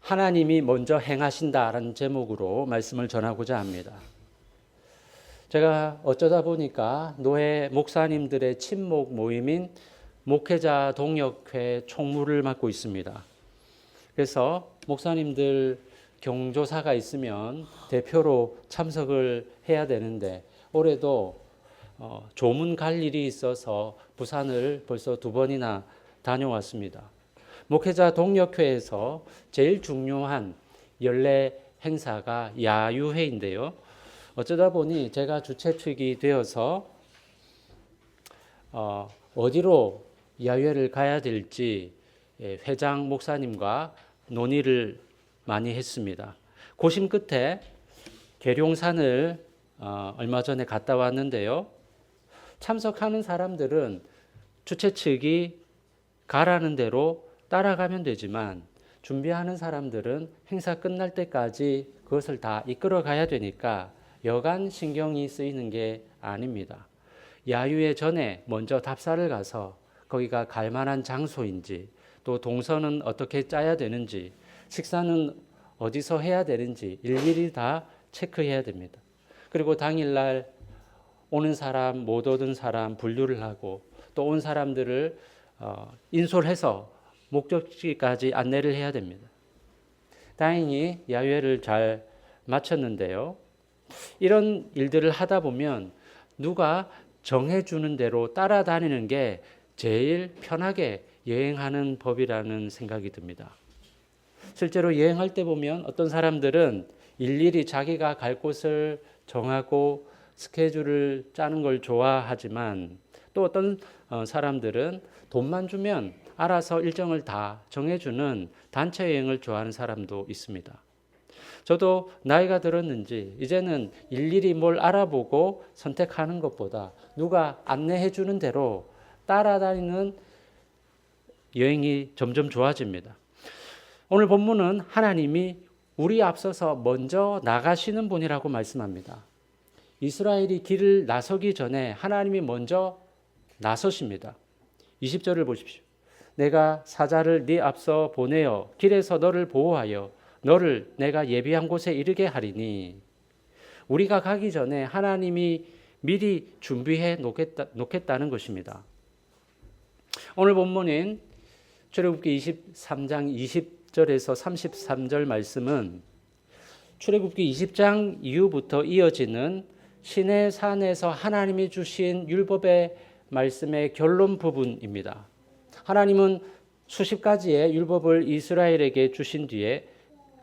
하나님이 먼저 행하신다라는 제목으로 말씀을 전하고자 합니다. 제가 어쩌다 보니까 노회 목사님들의 친목 모임인 목회자 동역회 총무를 맡고 있습니다. 그래서 목사님들 경조사가 있으면 대표로 참석을 해야 되는데 올해도 조문 갈 일이 있어서 부산을 벌써 2번이나 다녀왔습니다. 목회자 동역회에서 제일 중요한 연례 행사가 야유회인데요. 어쩌다 보니 제가 주최측이 되어서 어디로 야유회를 가야 될지 회장 목사님과 논의를 많이 했습니다. 고심 끝에 계룡산을 얼마 전에 갔다 왔는데요. 참석하는 사람들은 주최 측이 가라는 대로 따라가면 되지만 준비하는 사람들은 행사 끝날 때까지 그것을 다 이끌어 가야 되니까 여간 신경이 쓰이는 게 아닙니다. 야유회 전에 먼저 답사를 가서 거기가 갈 만한 장소인지, 또 동선은 어떻게 짜야 되는지, 식사는 어디서 해야 되는지 일일이 다 체크해야 됩니다. 그리고 당일날 오는 사람, 못 오는 사람 분류를 하고 또 온 사람들을 인솔해서 목적지까지 안내를 해야 됩니다. 다행히 야유회를 잘 마쳤는데요. 이런 일들을 하다 보면 누가 정해주는 대로 따라다니는 게 제일 편하게 여행하는 법이라는 생각이 듭니다. 실제로 여행할 때 보면 어떤 사람들은 일일이 자기가 갈 곳을 정하고 스케줄을 짜는 걸 좋아하지만 또 어떤 사람들은 돈만 주면 알아서 일정을 다 정해주는 단체 여행을 좋아하는 사람도 있습니다. 저도 나이가 들었는지 이제는 일일이 뭘 알아보고 선택하는 것보다 누가 안내해 주는 대로 따라다니는 여행이 점점 좋아집니다. 오늘 본문은 하나님이 우리 앞서서 먼저 나가시는 분이라고 말씀합니다. 이스라엘이 길을 나서기 전에 하나님이 먼저 나서십니다. 20절을 보십시오. 내가 사자를 네 앞서 보내어 길에서 너를 보호하여 너를 내가 예비한 곳에 이르게 하리니. 우리가 가기 전에 하나님이 미리 준비해 놓겠다는 것입니다. 오늘 본문인 출애굽기 23장 20절에서 33절 말씀은 출애굽기 20장 이후부터 이어지는 시내산에서 하나님이 주신 율법의 말씀의 결론 부분입니다. 하나님은 수십 가지의 율법을 이스라엘에게 주신 뒤에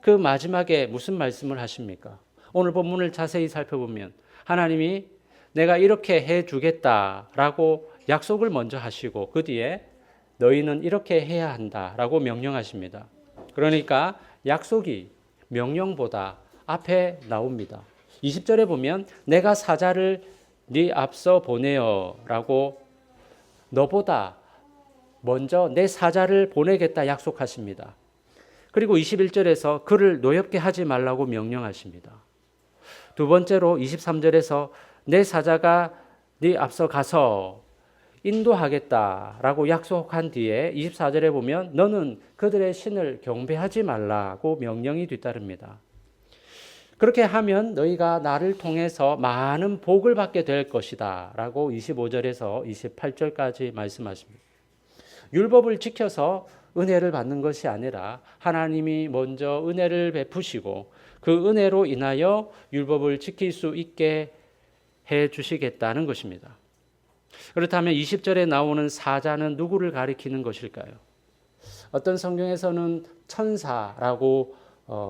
그 마지막에 무슨 말씀을 하십니까? 오늘 본문을 자세히 살펴보면 하나님이 내가 이렇게 해주겠다라고 약속을 먼저 하시고 그 뒤에 너희는 이렇게 해야 한다라고 명령하십니다. 그러니까 약속이 명령보다 앞에 나옵니다. 20절에 보면 내가 사자를 네 앞서 보내어라고 너보다 먼저 내 사자를 보내겠다 약속하십니다. 그리고 21절에서 그를 노엽게 하지 말라고 명령하십니다. 두 번째로 23절에서 내 사자가 네 앞서 가서 인도하겠다라고 약속한 뒤에 24절에 보면 너는 그들의 신을 경배하지 말라고 명령이 뒤따릅니다. 그렇게 하면 너희가 나를 통해서 많은 복을 받게 될 것이다 라고 25절에서 28절까지 말씀하십니다. 율법을 지켜서 은혜를 받는 것이 아니라 하나님이 먼저 은혜를 베푸시고 그 은혜로 인하여 율법을 지킬 수 있게 해 주시겠다는 것입니다. 그렇다면 20절에 나오는 사자는 누구를 가리키는 것일까요? 어떤 성경에서는 천사라고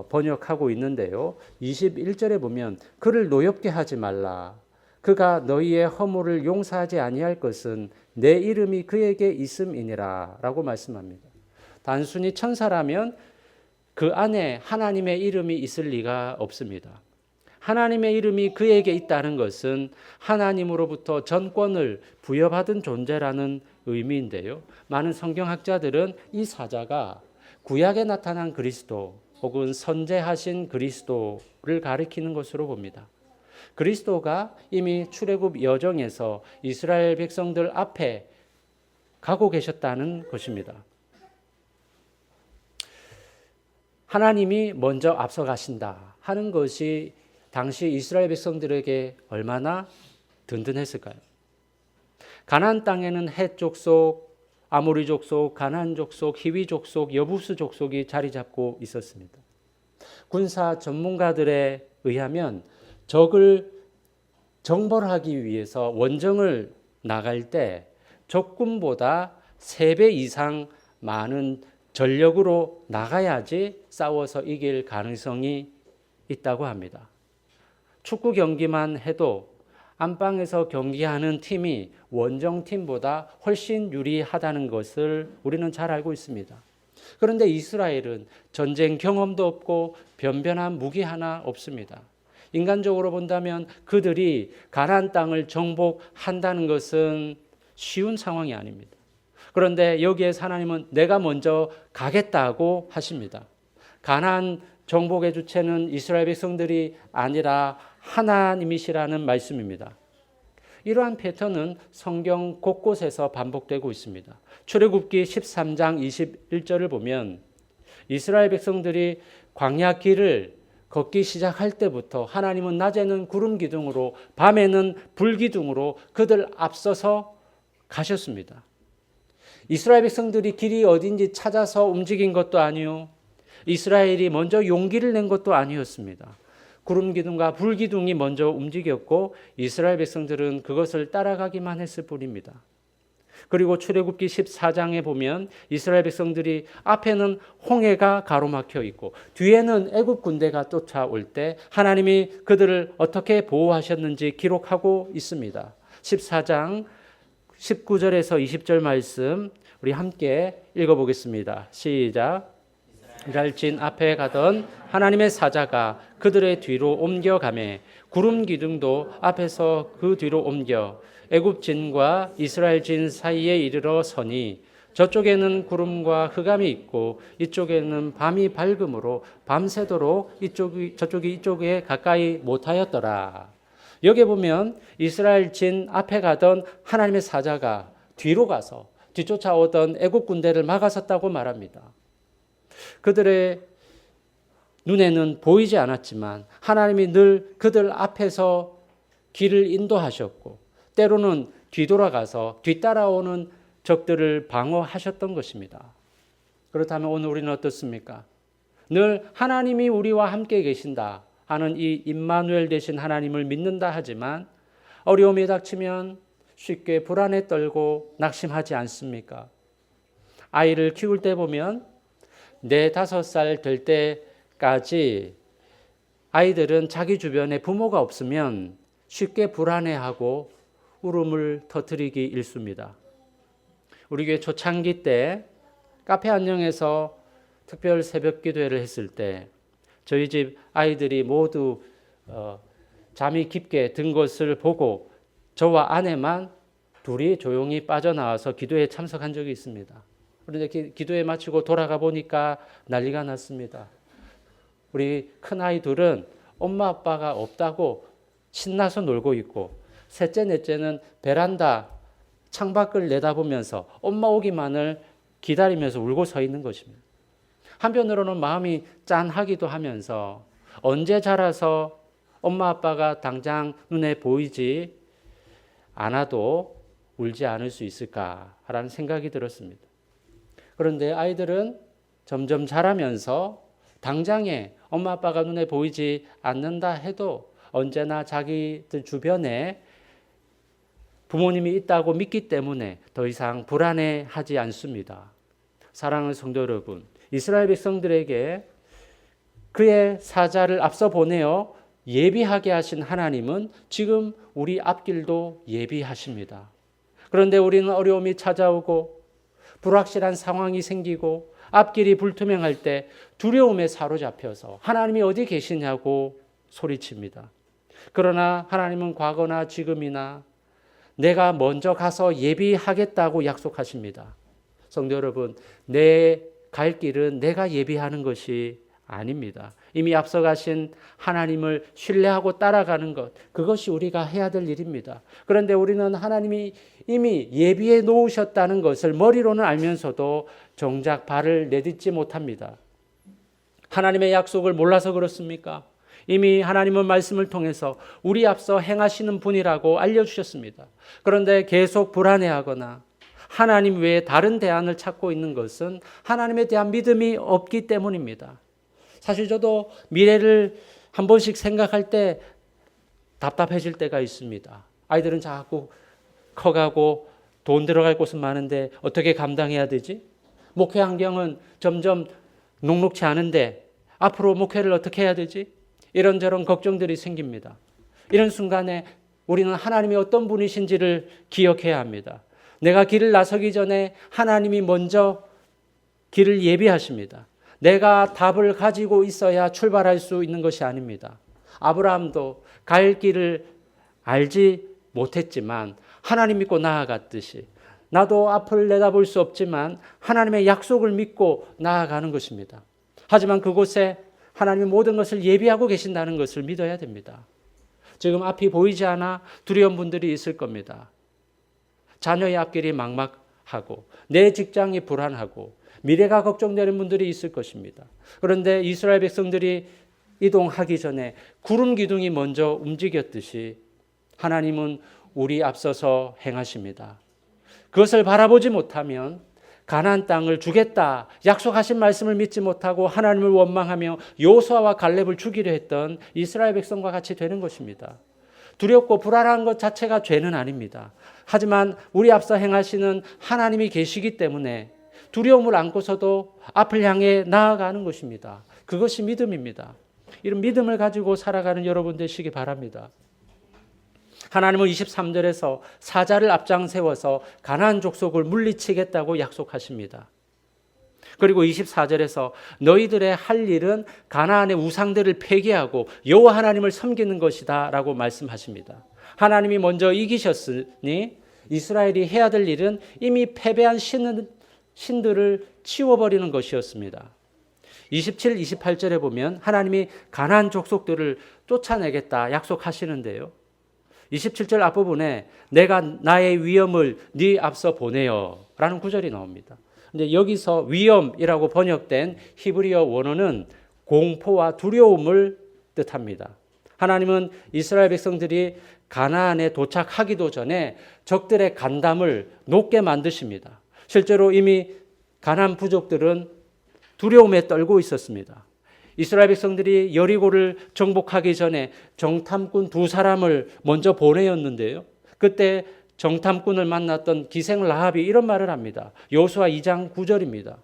번역하고 있는데요. 21절에 보면 그를 노엽게 하지 말라. 그가 너희의 허물을 용서하지 아니할 것은 내 이름이 그에게 있음이니라 라고 말씀합니다. 단순히 천사라면 그 안에 하나님의 이름이 있을 리가 없습니다. 하나님의 이름이 그에게 있다는 것은 하나님으로부터 전권을 부여받은 존재라는 의미인데요. 많은 성경학자들은 이 사자가 구약에 나타난 그리스도 혹은 선제하신 그리스도를 가리키는 것으로 봅니다. 그리스도가 이미 출애굽 여정에서 이스라엘 백성들 앞에 가고 계셨다는 것입니다. 하나님이 먼저 앞서가신다 하는 것이 당시 이스라엘 백성들에게 얼마나 든든했을까요? 가나안 땅에는 헷 족속, 아모리 족속, 가나안 족속, 히위 족속, 여부스 족속이 자리 잡고 있었습니다. 군사 전문가들에 의하면 적을 정벌하기 위해서 원정을 나갈 때 적군보다 3배 이상 많은 전력으로 나가야지 싸워서 이길 가능성이 있다고 합니다. 축구 경기만 해도 안방에서 경기하는 팀이 원정팀보다 훨씬 유리하다는 것을 우리는 잘 알고 있습니다. 그런데 이스라엘은 전쟁 경험도 없고 변변한 무기 하나 없습니다. 인간적으로 본다면 그들이 가나안 땅을 정복한다는 것은 쉬운 상황이 아닙니다. 그런데 여기에서 하나님은 내가 먼저 가겠다고 하십니다. 가나안 정복의 주체는 이스라엘 백성들이 아니라 하나님이시라는 말씀입니다. 이러한 패턴은 성경 곳곳에서 반복되고 있습니다. 출애굽기 13장 21절을 보면 이스라엘 백성들이 광야 길을 걷기 시작할 때부터 하나님은 낮에는 구름 기둥으로 밤에는 불 기둥으로 그들 앞서서 가셨습니다. 이스라엘 백성들이 길이 어딘지 찾아서 움직인 것도 아니요, 이스라엘이 먼저 용기를 낸 것도 아니었습니다. 구름 기둥과 불 기둥이 먼저 움직였고 이스라엘 백성들은 그것을 따라가기만 했을 뿐입니다. 그리고 출애굽기 14장에 보면 이스라엘 백성들이 앞에는 홍해가 가로막혀 있고 뒤에는 애굽 군대가 쫓아올 때 하나님이 그들을 어떻게 보호하셨는지 기록하고 있습니다. 14장 19절에서 20절 말씀 우리 함께 읽어보겠습니다. 시작. 이스라엘 앞에 가던 하나님의 사자가 그들의 뒤로 옮겨가매 구름 기둥도 앞에서 그 뒤로 옮겨 애굽 진과 이스라엘 진 사이에 이르러 서니 저쪽에는 구름과 흑암이 있고 이쪽에는 밤이 밝음으로 밤새도록 저쪽이 이쪽에 가까이 못하였더라. 여기 보면 이스라엘 진 앞에 가던 하나님의 사자가 뒤로 가서 뒤쫓아오던 애굽 군대를 막아섰다고 말합니다. 그들의 눈에는 보이지 않았지만 하나님이 늘 그들 앞에서 길을 인도하셨고 때로는 뒤돌아가서 뒤따라오는 적들을 방어하셨던 것입니다. 그렇다면 오늘 우리는 어떻습니까? 늘 하나님이 우리와 함께 계신다 하는 이 임마누엘 되신 하나님을 믿는다 하지만 어려움이 닥치면 쉽게 불안에 떨고 낙심하지 않습니까? 아이를 키울 때 보면 4, 5살 될 때까지 아이들은 자기 주변에 부모가 없으면 쉽게 불안해하고 울음을 터뜨리기 일쑤입니다. 우리 교회 초창기 때 카페 안녕에서 특별 새벽 기도회를 했을 때 저희 집 아이들이 모두 잠이 깊게 든 것을 보고 저와 아내만 둘이 조용히 빠져나와서 기도회에 참석한 적이 있습니다. 그런데 기도회 마치고 돌아가 보니까 난리가 났습니다. 우리 큰아이 둘은 엄마 아빠가 없다고 신나서 놀고 있고 셋째 넷째는 베란다 창밖을 내다보면서 엄마 오기만을 기다리면서 울고 서 있는 것입니다. 한편으로는 마음이 짠하기도 하면서 언제 자라서 엄마 아빠가 당장 눈에 보이지 않아도 울지 않을 수 있을까라는 생각이 들었습니다. 그런데 아이들은 점점 자라면서 당장에 엄마 아빠가 눈에 보이지 않는다 해도 언제나 자기들 주변에 부모님이 있다고 믿기 때문에 더 이상 불안해하지 않습니다. 사랑하는 성도 여러분, 이스라엘 백성들에게 그의 사자를 앞서 보내어 예비하게 하신 하나님은 지금 우리 앞길도 예비하십니다. 그런데 우리는 어려움이 찾아오고 불확실한 상황이 생기고 앞길이 불투명할 때 두려움에 사로잡혀서 하나님이 어디 계시냐고 소리칩니다. 그러나 하나님은 과거나 지금이나 내가 먼저 가서 예비하겠다고 약속하십니다. 성도 여러분, 내 갈 길은 내가 예비하는 것이 아닙니다. 이미 앞서가신 하나님을 신뢰하고 따라가는 것, 그것이 우리가 해야 될 일입니다. 그런데 우리는 하나님이 이미 예비해 놓으셨다는 것을 머리로는 알면서도 정작 발을 내딛지 못합니다. 하나님의 약속을 몰라서 그렇습니까? 이미 하나님은 말씀을 통해서 우리 앞서 행하시는 분이라고 알려주셨습니다. 그런데 계속 불안해하거나 하나님 외에 다른 대안을 찾고 있는 것은 하나님에 대한 믿음이 없기 때문입니다. 사실 저도 미래를 한 번씩 생각할 때 답답해질 때가 있습니다. 아이들은 자꾸 커가고 돈 들어갈 곳은 많은데 어떻게 감당해야 되지? 목회 환경은 점점 녹록치 않은데 앞으로 목회를 어떻게 해야 되지? 이런저런 걱정들이 생깁니다. 이런 순간에 우리는 하나님이 어떤 분이신지를 기억해야 합니다. 내가 길을 나서기 전에 하나님이 먼저 길을 예비하십니다. 내가 답을 가지고 있어야 출발할 수 있는 것이 아닙니다. 아브라함도 갈 길을 알지 못했지만 하나님 믿고 나아갔듯이 나도 앞을 내다볼 수 없지만 하나님의 약속을 믿고 나아가는 것입니다. 하지만 그곳에 하나님이 모든 것을 예비하고 계신다는 것을 믿어야 됩니다. 지금 앞이 보이지 않아 두려운 분들이 있을 겁니다. 자녀의 앞길이 막막하고 내 직장이 불안하고 미래가 걱정되는 분들이 있을 것입니다. 그런데 이스라엘 백성들이 이동하기 전에 구름 기둥이 먼저 움직였듯이 하나님은 우리 앞서서 행하십니다. 그것을 바라보지 못하면 가나안 땅을 주겠다 약속하신 말씀을 믿지 못하고 하나님을 원망하며 여호수아와 갈렙을 죽이려 했던 이스라엘 백성과 같이 되는 것입니다. 두렵고 불안한 것 자체가 죄는 아닙니다. 하지만 우리 앞서 행하시는 하나님이 계시기 때문에 두려움을 안고서도 앞을 향해 나아가는 것입니다. 그것이 믿음입니다. 이런 믿음을 가지고 살아가는 여러분 되시기 바랍니다. 하나님은 23절에서 사자를 앞장 세워서 가나안 족속을 물리치겠다고 약속하십니다. 그리고 24절에서 너희들의 할 일은 가나안의 우상들을 폐기하고 여호와 하나님을 섬기는 것이다 라고 말씀하십니다. 하나님이 먼저 이기셨으니 이스라엘이 해야 될 일은 이미 패배한 신들을 치워버리는 것이었습니다. 27, 28절에 보면 하나님이 가나안 족속들을 쫓아내겠다 약속하시는데요. 27절 앞부분에 내가 나의 위엄을 네 앞서 보내어 라는 구절이 나옵니다. 근데 여기서 위엄이라고 번역된 히브리어 원어는 공포와 두려움을 뜻합니다. 하나님은 이스라엘 백성들이 가나안에 도착하기도 전에 적들의 간담을 높게 만드십니다. 실제로 이미 가나안 부족들은 두려움에 떨고 있었습니다. 이스라엘 백성들이 여리고를 정복하기 전에 정탐꾼 2사람을 먼저 보내었는데요. 그때 정탐꾼을 만났던 기생 라합이 이런 말을 합니다. 여호수아 2장 9절입니다.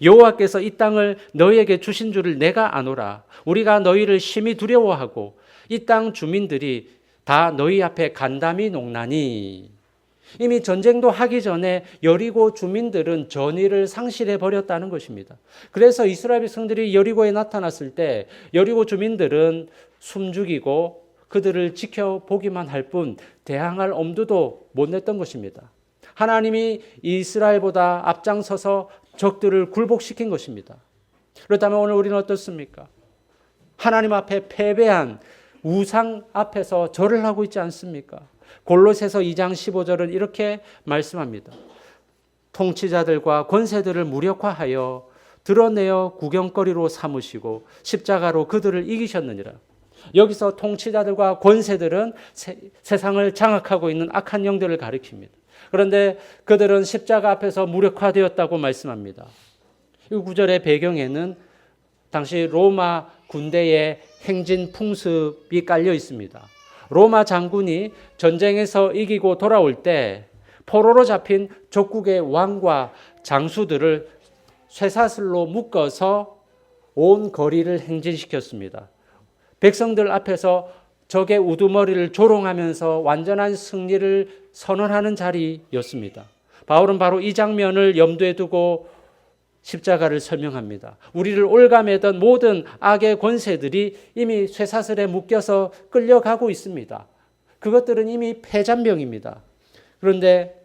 여호와께서 이 땅을 너희에게 주신 줄을 내가 아노라. 우리가 너희를 심히 두려워하고 이 땅 주민들이 다 너희 앞에 간담이 녹나니. 이미 전쟁도 하기 전에 여리고 주민들은 전의를 상실해 버렸다는 것입니다. 그래서 이스라엘 백성들이 여리고에 나타났을 때 여리고 주민들은 숨죽이고 그들을 지켜보기만 할 뿐 대항할 엄두도 못 냈던 것입니다. 하나님이 이스라엘보다 앞장서서 적들을 굴복시킨 것입니다. 그렇다면 오늘 우리는 어떻습니까? 하나님 앞에 패배한 우상 앞에서 절을 하고 있지 않습니까? 골로새서 2장 15절은 이렇게 말씀합니다. 통치자들과 권세들을 무력화하여 드러내어 구경거리로 삼으시고 십자가로 그들을 이기셨느니라. 여기서 통치자들과 권세들은 세상을 장악하고 있는 악한 영들을 가리킵니다. 그런데 그들은 십자가 앞에서 무력화되었다고 말씀합니다. 이 구절의 배경에는 당시 로마 군대의 행진 풍습이 깔려 있습니다. 로마 장군이 전쟁에서 이기고 돌아올 때 포로로 잡힌 적국의 왕과 장수들을 쇠사슬로 묶어서 온 거리를 행진시켰습니다. 백성들 앞에서 적의 우두머리를 조롱하면서 완전한 승리를 선언하는 자리였습니다. 바울은 바로 이 장면을 염두에 두고 십자가를 설명합니다. 우리를 올가매던 모든 악의 권세들이 이미 쇠사슬에 묶여서 끌려가고 있습니다. 그것들은 이미 패잔병입니다. 그런데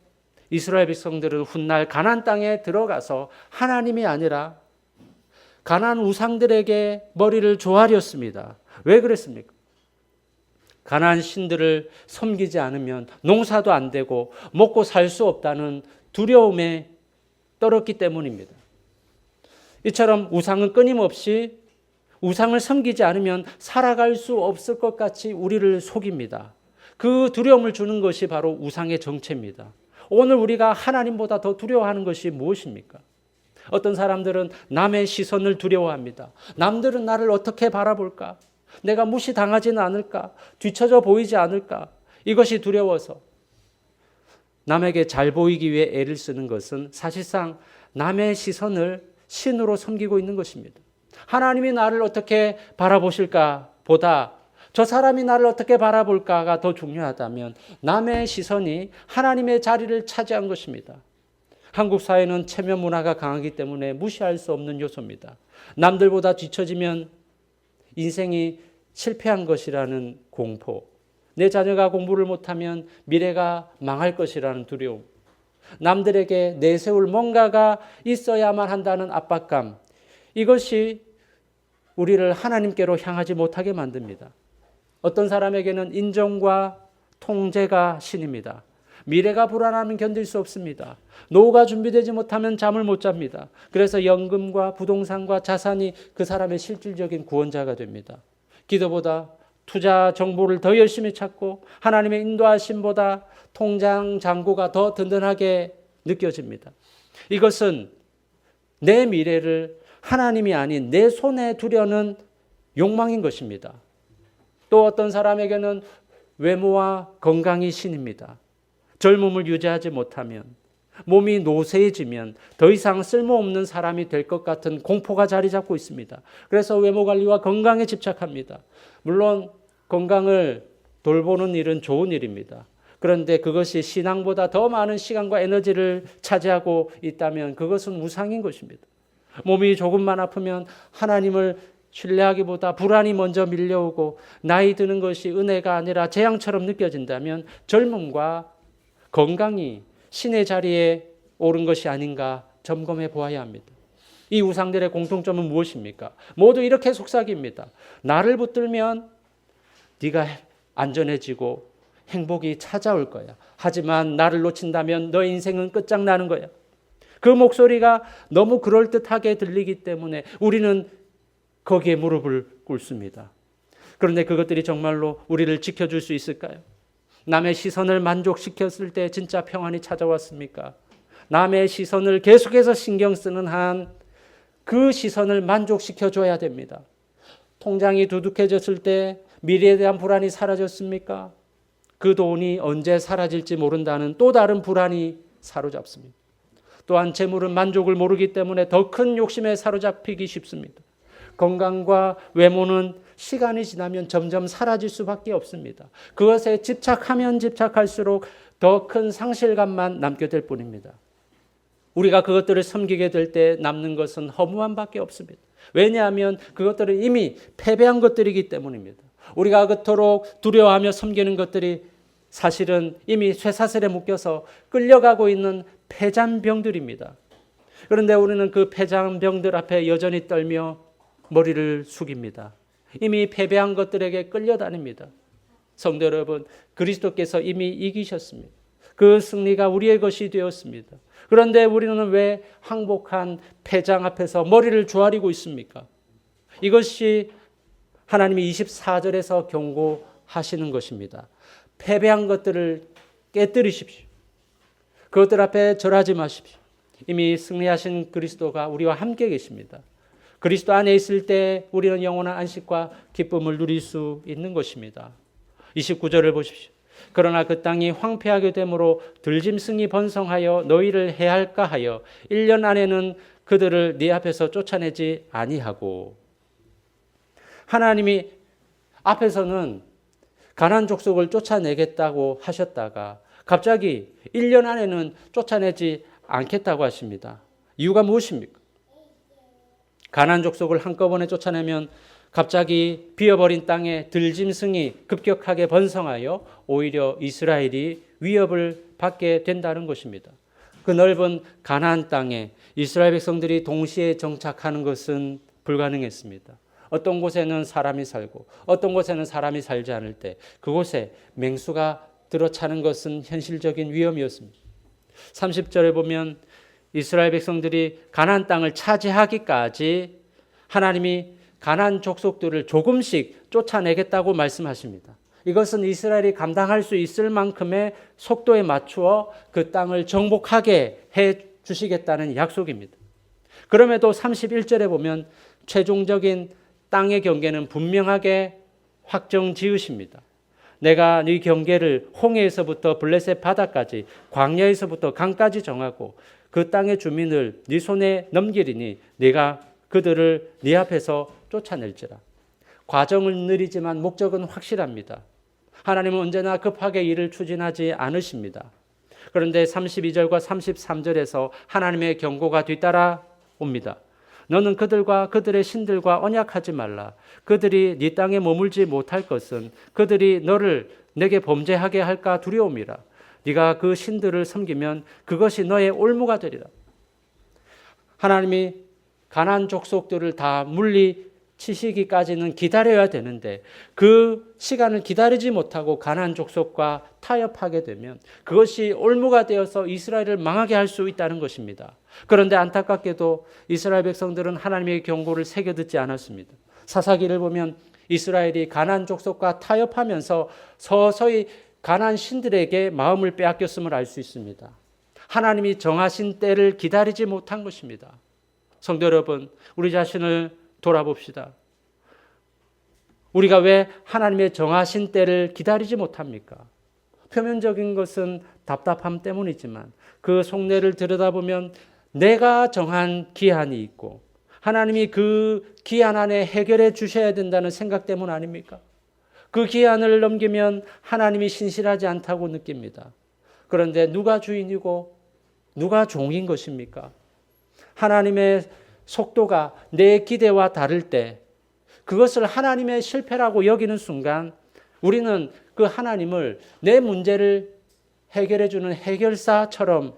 이스라엘 백성들은 훗날 가나안 땅에 들어가서 하나님이 아니라 가나안 우상들에게 머리를 조아렸습니다. 왜 그랬습니까? 가나안 신들을 섬기지 않으면 농사도 안 되고 먹고 살 수 없다는 두려움에 떨었기 때문입니다. 이처럼 우상은 끊임없이 우상을 섬기지 않으면 살아갈 수 없을 것 같이 우리를 속입니다. 그 두려움을 주는 것이 바로 우상의 정체입니다. 오늘 우리가 하나님보다 더 두려워하는 것이 무엇입니까? 어떤 사람들은 남의 시선을 두려워합니다. 남들은 나를 어떻게 바라볼까? 내가 무시당하지는 않을까? 뒤처져 보이지 않을까? 이것이 두려워서 남에게 잘 보이기 위해 애를 쓰는 것은 사실상 남의 시선을 신으로 섬기고 있는 것입니다. 하나님이 나를 어떻게 바라보실까 보다 저 사람이 나를 어떻게 바라볼까가 더 중요하다면 남의 시선이 하나님의 자리를 차지한 것입니다. 한국 사회는 체면 문화가 강하기 때문에 무시할 수 없는 요소입니다. 남들보다 뒤처지면 인생이 실패한 것이라는 공포, 내 자녀가 공부를 못하면 미래가 망할 것이라는 두려움, 남들에게 내세울 뭔가가 있어야만 한다는 압박감, 이것이 우리를 하나님께로 향하지 못하게 만듭니다. 어떤 사람에게는 인정과 통제가 신입니다. 미래가 불안하면 견딜 수 없습니다. 노후가 준비되지 못하면 잠을 못 잡니다. 그래서 연금과 부동산과 자산이 그 사람의 실질적인 구원자가 됩니다. 기도보다 투자 정보를 더 열심히 찾고 하나님의 인도하심보다 통장 잔고가 더 든든하게 느껴집니다. 이것은 내 미래를 하나님이 아닌 내 손에 두려는 욕망인 것입니다. 또 어떤 사람에게는 외모와 건강이 신입니다. 젊음을 유지하지 못하면, 몸이 노쇠해지면 더 이상 쓸모없는 사람이 될 것 같은 공포가 자리 잡고 있습니다. 그래서 외모 관리와 건강에 집착합니다. 물론 건강을 돌보는 일은 좋은 일입니다. 그런데 그것이 신앙보다 더 많은 시간과 에너지를 차지하고 있다면 그것은 우상인 것입니다. 몸이 조금만 아프면 하나님을 신뢰하기보다 불안이 먼저 밀려오고 나이 드는 것이 은혜가 아니라 재앙처럼 느껴진다면 젊음과 건강이 신의 자리에 오른 것이 아닌가 점검해 보아야 합니다. 이 우상들의 공통점은 무엇입니까? 모두 이렇게 속삭입니다. 나를 붙들면 네가 안전해지고 행복이 찾아올 거야. 하지만 나를 놓친다면 너 인생은 끝장나는 거야. 그 목소리가 너무 그럴듯하게 들리기 때문에 우리는 거기에 무릎을 꿇습니다. 그런데 그것들이 정말로 우리를 지켜줄 수 있을까요? 남의 시선을 만족시켰을 때 진짜 평안이 찾아왔습니까? 남의 시선을 계속해서 신경 쓰는 한 그 시선을 만족시켜줘야 됩니다. 통장이 두둑해졌을 때 미래에 대한 불안이 사라졌습니까? 그 돈이 언제 사라질지 모른다는 또 다른 불안이 사로잡습니다. 또한 재물은 만족을 모르기 때문에 더 큰 욕심에 사로잡히기 쉽습니다. 건강과 외모는 시간이 지나면 점점 사라질 수밖에 없습니다. 그것에 집착하면 집착할수록 더 큰 상실감만 남게 될 뿐입니다. 우리가 그것들을 섬기게 될 때 남는 것은 허무함밖에 없습니다. 왜냐하면 그것들은 이미 패배한 것들이기 때문입니다. 우리가 그토록 두려워하며 섬기는 것들이 사실은 이미 쇠사슬에 묶여서 끌려가고 있는 패잔병들입니다. 그런데 우리는 그 패잔병들 앞에 여전히 떨며 머리를 숙입니다. 이미 패배한 것들에게 끌려다닙니다. 성도 여러분, 그리스도께서 이미 이기셨습니다. 그 승리가 우리의 것이 되었습니다. 그런데 우리는 왜 항복한 패장 앞에서 머리를 조아리고 있습니까? 이것이 하나님이 24절에서 경고하시는 것입니다. 패배한 것들을 깨뜨리십시오. 그것들 앞에 절하지 마십시오. 이미 승리하신 그리스도가 우리와 함께 계십니다. 그리스도 안에 있을 때 우리는 영원한 안식과 기쁨을 누릴 수 있는 것입니다. 29절을 보십시오. 그러나 그 땅이 황폐하게 되므로 들짐승이 번성하여 너희를 해할까 하여 1년 안에는 그들을 네 앞에서 쫓아내지 아니하고. 하나님이 앞에서는 가나안 족속을 쫓아내겠다고 하셨다가 갑자기 1년 안에는 쫓아내지 않겠다고 하십니다. 이유가 무엇입니까? 가나안 족속을 한꺼번에 쫓아내면 갑자기 비어버린 땅에 들짐승이 급격하게 번성하여 오히려 이스라엘이 위협을 받게 된다는 것입니다. 그 넓은 가나안 땅에 이스라엘 백성들이 동시에 정착하는 것은 불가능했습니다. 어떤 곳에는 사람이 살고 어떤 곳에는 사람이 살지 않을 때 그곳에 맹수가 들어차는 것은 현실적인 위험이었습니다. 30절에 보면 이스라엘 백성들이 가나안 땅을 차지하기까지 하나님이 가나안 족속들을 조금씩 쫓아내겠다고 말씀하십니다. 이것은 이스라엘이 감당할 수 있을 만큼의 속도에 맞추어 그 땅을 정복하게 해 주시겠다는 약속입니다. 그럼에도 31절에 보면 최종적인 땅의 경계는 분명하게 확정 지으십니다. 내가 네 경계를 홍해에서부터 블레셋 바다까지 광야에서부터 강까지 정하고 그 땅의 주민을 네 손에 넘기리니 네가 그들을 네 앞에서 쫓아낼지라. 과정은 느리지만 목적은 확실합니다. 하나님은 언제나 급하게 일을 추진하지 않으십니다. 그런데 32절과 33절에서 하나님의 경고가 뒤따라 옵니다. 너는 그들과 그들의 신들과 언약하지 말라. 그들이 네 땅에 머물지 못할 것은 그들이 너를 내게 범죄하게 할까 두려움이라. 네가 그 신들을 섬기면 그것이 너의 올무가 되리라. 하나님이 가나안 족속들을 다 물리치시기까지는 기다려야 되는데 그 시간을 기다리지 못하고 가나안 족속과 타협하게 되면 그것이 올무가 되어서 이스라엘을 망하게 할 수 있다는 것입니다. 그런데 안타깝게도 이스라엘 백성들은 하나님의 경고를 새겨 듣지 않았습니다. 사사기를 보면 이스라엘이 가나안 족속과 타협하면서 서서히 가나안 신들에게 마음을 빼앗겼음을 알 수 있습니다. 하나님이 정하신 때를 기다리지 못한 것입니다. 성도 여러분, 우리 자신을 돌아봅시다. 우리가 왜 하나님의 정하신 때를 기다리지 못합니까? 표면적인 것은 답답함 때문이지만 그 속내를 들여다보면 내가 정한 기한이 있고 하나님이 그 기한 안에 해결해 주셔야 된다는 생각 때문 아닙니까? 그 기한을 넘기면 하나님이 신실하지 않다고 느낍니다. 그런데 누가 주인이고 누가 종인 것입니까? 하나님의 속도가 내 기대와 다를 때 그것을 하나님의 실패라고 여기는 순간 우리는 그 하나님을 내 문제를 해결해 주는 해결사처럼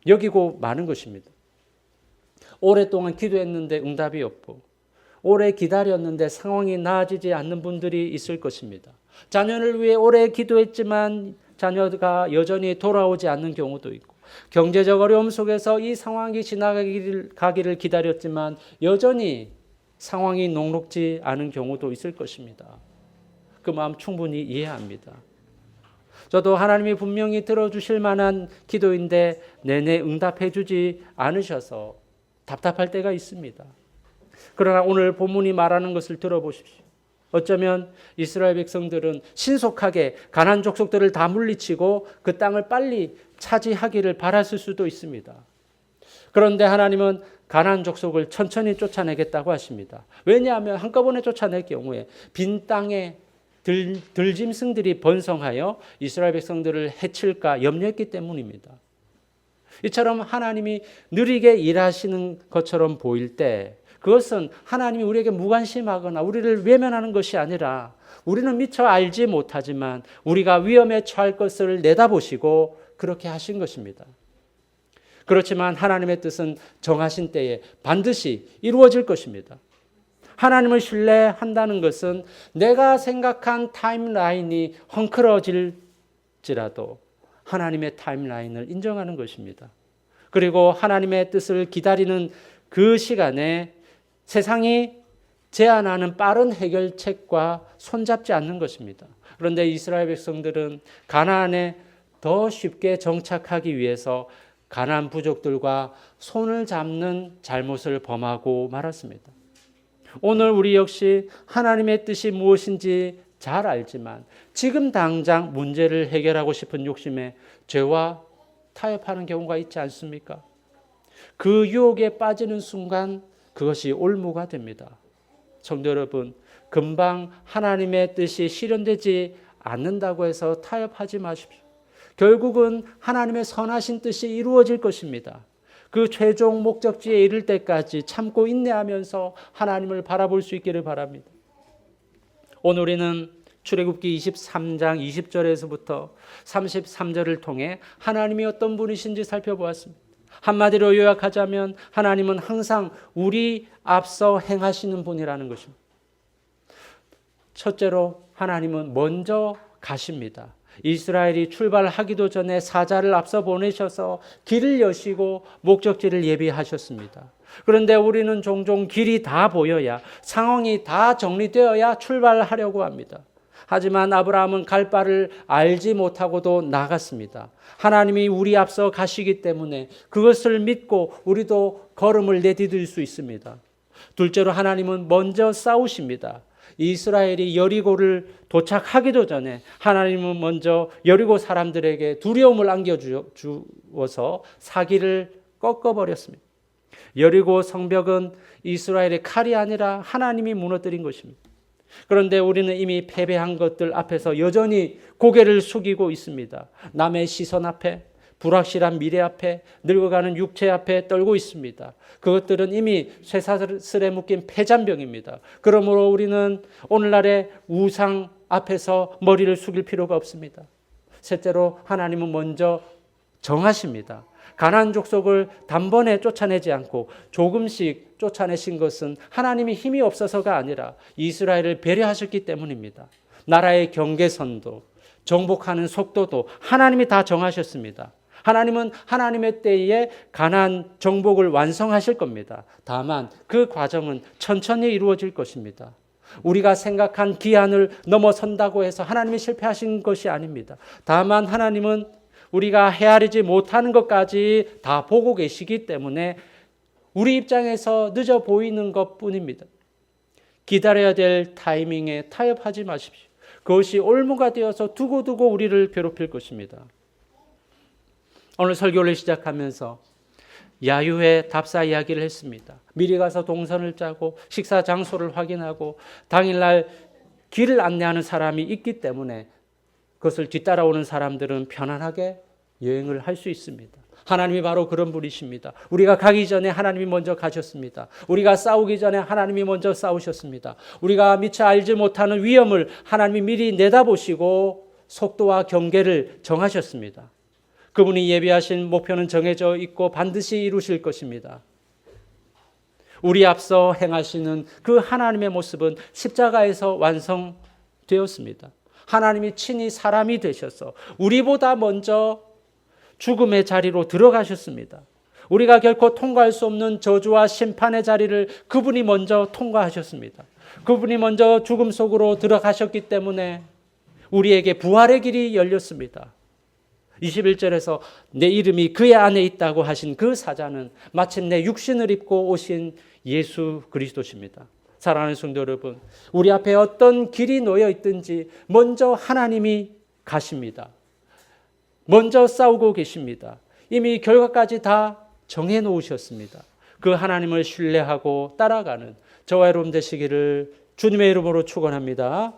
여기고 마는 것입니다. 오랫동안 기도했는데 응답이 없고 오래 기다렸는데 상황이 나아지지 않는 분들이 있을 것입니다. 자녀를 위해 오래 기도했지만 자녀가 여전히 돌아오지 않는 경우도 있고 경제적 어려움 속에서 이 상황이 지나가기를 기다렸지만 여전히 상황이 녹록지 않은 경우도 있을 것입니다. 그 마음 충분히 이해합니다. 저도 하나님이 분명히 들어주실 만한 기도인데 내내 응답해 주지 않으셔서 답답할 때가 있습니다. 그러나 오늘 본문이 말하는 것을 들어보십시오. 어쩌면 이스라엘 백성들은 신속하게 가나안 족속들을 다 물리치고 그 땅을 빨리 차지하기를 바랐을 수도 있습니다. 그런데 하나님은 가나안 족속을 천천히 쫓아내겠다고 하십니다. 왜냐하면 한꺼번에 쫓아낼 경우에 빈 땅에 들짐승들이 번성하여 이스라엘 백성들을 해칠까 염려했기 때문입니다. 이처럼 하나님이 느리게 일하시는 것처럼 보일 때 그것은 하나님이 우리에게 무관심하거나 우리를 외면하는 것이 아니라 우리는 미처 알지 못하지만 우리가 위험에 처할 것을 내다보시고 그렇게 하신 것입니다. 그렇지만 하나님의 뜻은 정하신 때에 반드시 이루어질 것입니다. 하나님을 신뢰한다는 것은 내가 생각한 타임라인이 헝클어질지라도 하나님의 타임라인을 인정하는 것입니다. 그리고 하나님의 뜻을 기다리는 그 시간에 세상이 제안하는 빠른 해결책과 손잡지 않는 것입니다. 그런데 이스라엘 백성들은 가나안에 더 쉽게 정착하기 위해서 가나안 부족들과 손을 잡는 잘못을 범하고 말았습니다. 오늘 우리 역시 하나님의 뜻이 무엇인지 잘 알지만 지금 당장 문제를 해결하고 싶은 욕심에 죄와 타협하는 경우가 있지 않습니까? 그 유혹에 빠지는 순간 그것이 올무가 됩니다. 성도 여러분, 금방 하나님의 뜻이 실현되지 않는다고 해서 타협하지 마십시오. 결국은 하나님의 선하신 뜻이 이루어질 것입니다. 그 최종 목적지에 이를 때까지 참고 인내하면서 하나님을 바라볼 수 있기를 바랍니다. 오늘 우리는 출애굽기 23장 20절에서부터 33절을 통해 하나님이 어떤 분이신지 살펴보았습니다. 한마디로 요약하자면 하나님은 항상 우리 앞서 행하시는 분이라는 것입니다. 첫째로 하나님은 먼저 가십니다. 이스라엘이 출발하기도 전에 사자를 앞서 보내셔서 길을 여시고 목적지를 예비하셨습니다. 그런데 우리는 종종 길이 다 보여야, 상황이 다 정리되어야 출발하려고 합니다. 하지만 아브라함은 갈 바를 알지 못하고도 나갔습니다. 하나님이 우리 앞서 가시기 때문에 그것을 믿고 우리도 걸음을 내디딜 수 있습니다. 둘째로 하나님은 먼저 싸우십니다. 이스라엘이 여리고를 도착하기도 전에 하나님은 먼저 여리고 사람들에게 두려움을 안겨주어서 사기를 꺾어버렸습니다. 여리고 성벽은 이스라엘의 칼이 아니라 하나님이 무너뜨린 것입니다. 그런데 우리는 이미 패배한 것들 앞에서 여전히 고개를 숙이고 있습니다. 남의 시선 앞에, 불확실한 미래 앞에, 늙어가는 육체 앞에 떨고 있습니다. 그것들은 이미 쇠사슬에 묶인 폐잔병입니다. 그러므로 우리는 오늘날의 우상 앞에서 머리를 숙일 필요가 없습니다. 셋째로 하나님은 먼저 정하십니다. 가나안 족속을 단번에 쫓아내지 않고 조금씩 쫓아내신 것은 하나님이 힘이 없어서가 아니라 이스라엘을 배려하셨기 때문입니다. 나라의 경계선도 정복하는 속도도 하나님이 다 정하셨습니다. 하나님은 하나님의 때에 가나안 정복을 완성하실 겁니다. 다만 그 과정은 천천히 이루어질 것입니다. 우리가 생각한 기한을 넘어선다고 해서 하나님이 실패하신 것이 아닙니다. 다만 하나님은 우리가 헤아리지 못하는 것까지 다 보고 계시기 때문에 우리 입장에서 늦어 보이는 것뿐입니다. 기다려야 될 타이밍에 타협하지 마십시오. 그것이 올무가 되어서 두고두고 우리를 괴롭힐 것입니다. 오늘 설교를 시작하면서 야유회 답사 이야기를 했습니다. 미리 가서 동선을 짜고 식사 장소를 확인하고 당일날 길을 안내하는 사람이 있기 때문에 그것을 뒤따라오는 사람들은 편안하게 여행을 할 수 있습니다. 하나님이 바로 그런 분이십니다. 우리가 가기 전에 하나님이 먼저 가셨습니다. 우리가 싸우기 전에 하나님이 먼저 싸우셨습니다. 우리가 미처 알지 못하는 위험을 하나님이 미리 내다보시고 속도와 경계를 정하셨습니다. 그분이 예비하신 목표는 정해져 있고 반드시 이루실 것입니다. 우리 앞서 행하시는 그 하나님의 모습은 십자가에서 완성되었습니다. 하나님이 친히 사람이 되셔서 우리보다 먼저 죽음의 자리로 들어가셨습니다. 우리가 결코 통과할 수 없는 저주와 심판의 자리를 그분이 먼저 통과하셨습니다. 그분이 먼저 죽음 속으로 들어가셨기 때문에 우리에게 부활의 길이 열렸습니다. 21절에서 내 이름이 그의 안에 있다고 하신 그 사자는 마침내 육신을 입고 오신 예수 그리스도십니다. 사랑하는 성도 여러분, 우리 앞에 어떤 길이 놓여 있든지 먼저 하나님이 가십니다. 먼저 싸우고 계십니다. 이미 결과까지 다 정해 놓으셨습니다. 그 하나님을 신뢰하고 따라가는 저와 여러분 되시기를 주님의 이름으로 축원합니다.